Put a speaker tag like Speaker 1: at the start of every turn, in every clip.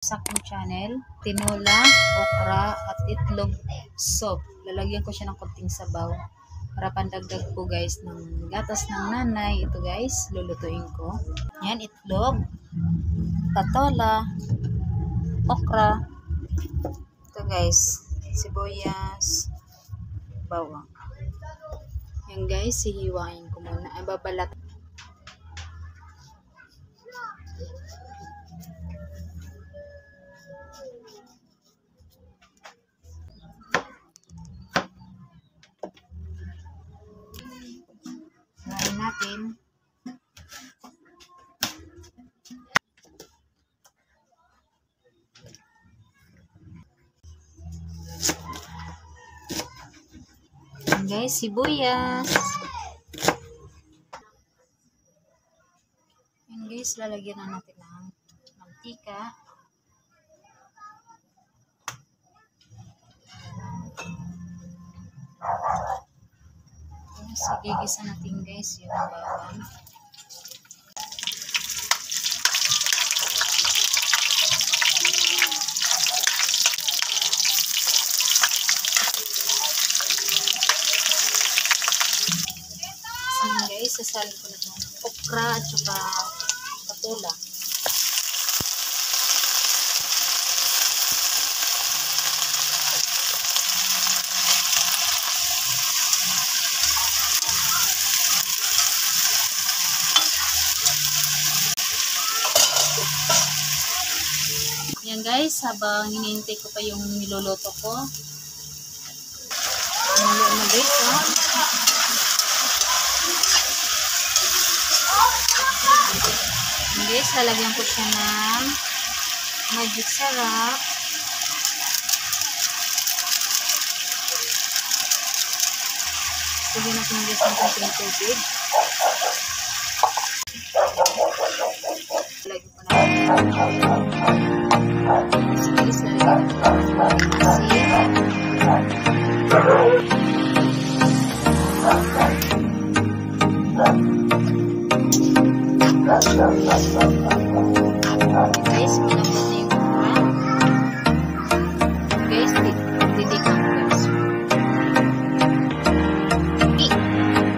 Speaker 1: Sa aking channel, tinola, okra, at itlog soup. Lalagyan ko siya ng konting sabaw para pandagdag po guys ng gatas ng nanay. Ito guys, lulutuin ko. Yan, itlog, patola, okra. Ito guys, sibuyas, bawang. Yan guys, hihiwain ko muna. Ay, babalat. Hiwain natin. Yan guys, sibuyas. Yan guys, lalagyan na natin ng mantika. Sige, gisa natin guys yung bawang. So guys, sasalin ko na itong okra at saka patola. Yan guys, habang hinihintay ko pa yung niluluto ko. Ano guys, oh. Yan guys, lalagyan ko siya ng magic sarap. Lagyan natin guys ng konting tubig. Lagyan ko na. Guys, lalagyan ko guys, malambot na yung okra. Guys, didikan ko guys.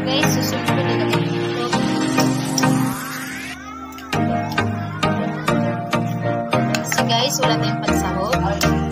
Speaker 1: Guys, susunod ko na lang ito. So guys, wala tayong pansahog.